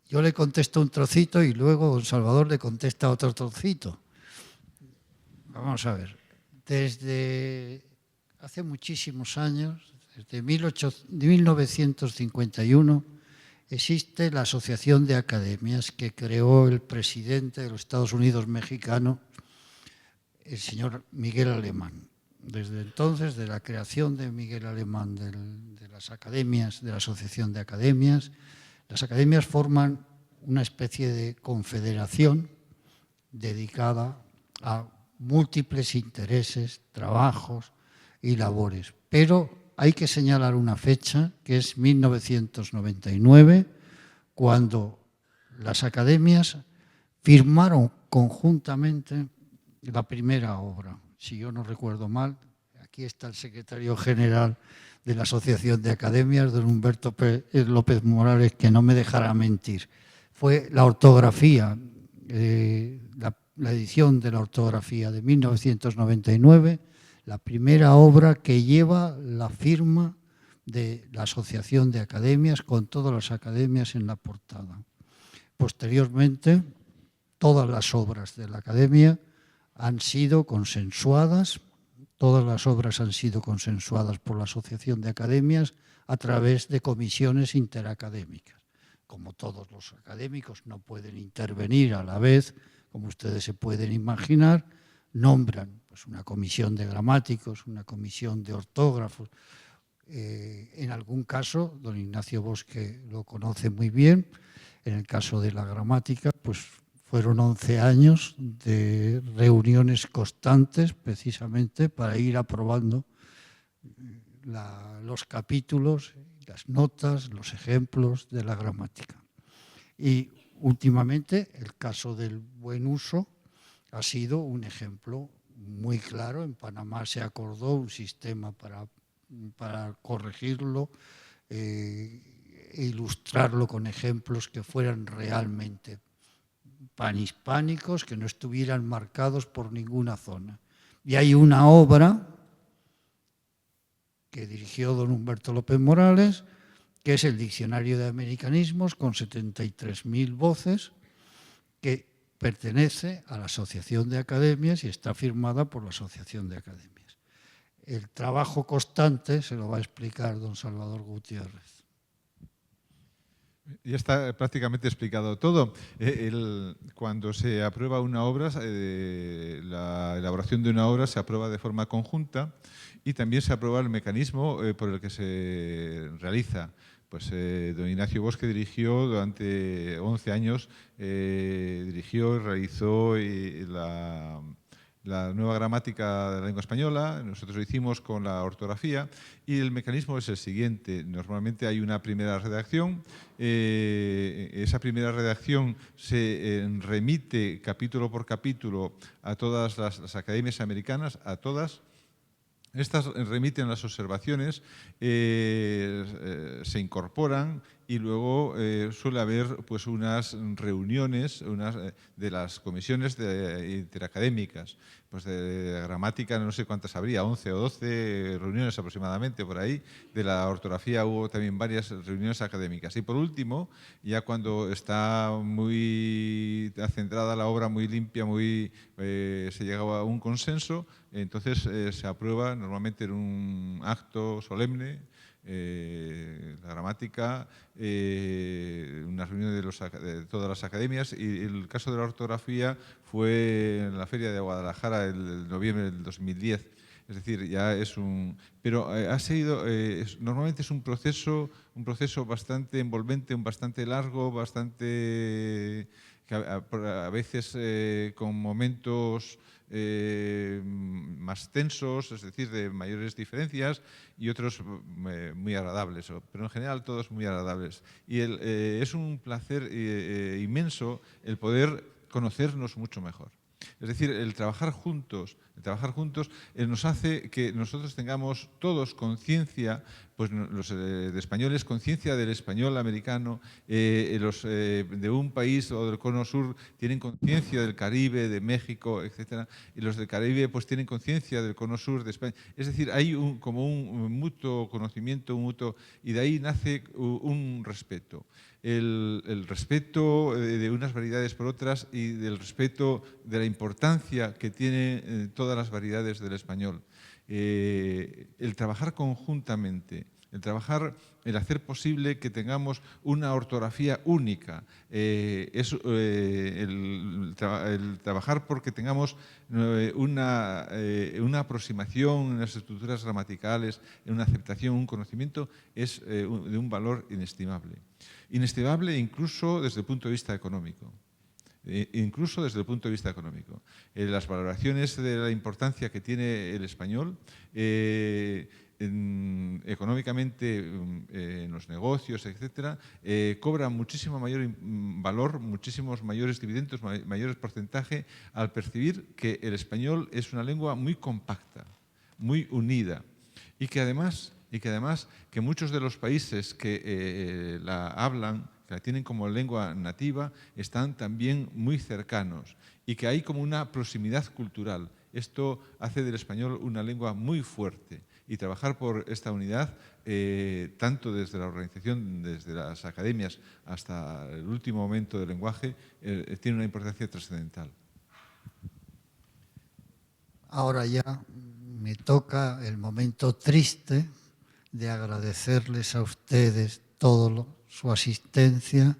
yo le contesto un trocito y luego don Salvador le contesta otro trocito. Vamos a ver, desde hace muchísimos años, desde 1951, existe la Asociación de Academias que creó el presidente de los Estados Unidos mexicano, el señor Miguel Alemán. Desde entonces, de la creación de Miguel Alemán de las academias, de la Asociación de Academias, las academias forman una especie de confederación dedicada a múltiples intereses, trabajos y labores. Pero hay que señalar una fecha, que es 1999, cuando las academias firmaron conjuntamente la primera obra. Si yo no recuerdo mal, Aquí está el secretario general de la Asociación de Academias, don Humberto López Morales, que no me dejará mentir. Fue la ortografía, la edición de la ortografía de 1999, la primera obra que lleva la firma de la Asociación de Academias, con todas las academias en la portada. Posteriormente, todas las obras de la Academia han sido consensuadas, todas las obras han sido consensuadas por la Asociación de Academias a través de comisiones interacadémicas. Como todos los académicos no pueden intervenir a la vez, como ustedes se pueden imaginar, nombran pues, una comisión de gramáticos, una comisión de ortógrafos. En algún caso, don Ignacio Bosque lo conoce muy bien, en el caso de la gramática, pues fueron 11 años de reuniones constantes precisamente para ir aprobando los capítulos, las notas, los ejemplos de la gramática. Y últimamente el caso del buen uso ha sido un ejemplo muy claro. En Panamá se acordó un sistema para corregirlo e ilustrarlo con ejemplos que fueran realmente panhispánicos, que no estuvieran marcados por ninguna zona. Y hay una obra que dirigió don Humberto López Morales, que es el Diccionario de Americanismos, con 73.000 voces, que pertenece a la Asociación de Academias y está firmada por la Asociación de Academias. El trabajo constante se lo va a explicar don Salvador Gutiérrez. Ya está prácticamente explicado todo. Cuando se aprueba una obra, la elaboración de una obra se aprueba de forma conjunta y también se aprueba el mecanismo por el que se realiza. Pues don Ignacio Bosque dirigió durante 11 años, dirigió y realizó la nueva gramática de la lengua española. Nosotros lo hicimos con la ortografía y el mecanismo es el siguiente. Normalmente hay una primera redacción. Esa primera redacción se remite capítulo por capítulo a todas las academias americanas, a todas. Estas remiten las observaciones, se incorporan y luego suele haber pues, unas reuniones de las comisiones interacadémicas. Pues de gramática no sé cuántas habría, 11 o 12 reuniones aproximadamente por ahí. De la ortografía hubo también varias reuniones académicas. Y por último, ya cuando está muy centrada la obra, muy limpia, se llega a un consenso, entonces se aprueba normalmente en un acto solemne la gramática, una reunión de todas las academias, y el caso de la ortografía fue en la Feria de Guadalajara el noviembre del 2010. Es decir, ya es un... Pero ha sido, normalmente es un proceso bastante envolvente, bastante largo, bastante... a veces con momentos más tensos, es decir, de mayores diferencias, y otros muy agradables, pero en general todos muy agradables. Y es un placer inmenso el poder conocernos mucho mejor. Es decir, el trabajar juntos nos hace que nosotros tengamos todos conciencia, pues los de españoles, conciencia del español americano, los de un país o del Cono Sur tienen conciencia del Caribe, de México, etcétera, y los del Caribe pues tienen conciencia del Cono Sur de España. Es decir, hay como un mutuo conocimiento, y de ahí nace un respeto. El respeto de unas variedades por otras y del respeto de la importancia que tienen todas las variedades del español. El trabajar conjuntamente, el hacer posible que tengamos una ortografía única, el trabajar porque tengamos una aproximación en las estructuras gramaticales, en una aceptación, un conocimiento, es de un valor inestimable. Inestimable incluso desde el punto de vista económico. Las valoraciones de la importancia que tiene el español económicamente en los negocios, etcétera, cobra muchísimo mayor valor, muchísimos mayores dividendos, mayores porcentaje al percibir que el español es una lengua muy compacta, muy unida y que además que muchos de los países que la hablan, que la tienen como lengua nativa, están también muy cercanos y que hay como una proximidad cultural. Esto hace del español una lengua muy fuerte y trabajar por esta unidad, tanto desde la organización, desde las academias hasta el último momento del lenguaje, tiene una importancia trascendental. Ahora ya me toca el momento triste de agradecerles a ustedes su asistencia,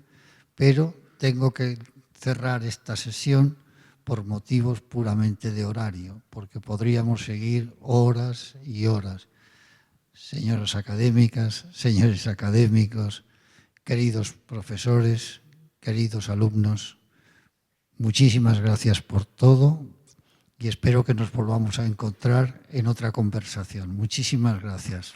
pero tengo que cerrar esta sesión por motivos puramente de horario, porque podríamos seguir horas y horas. Señoras académicas, señores académicos, queridos profesores, queridos alumnos, muchísimas gracias por todo y espero que nos volvamos a encontrar en otra conversación. Muchísimas gracias.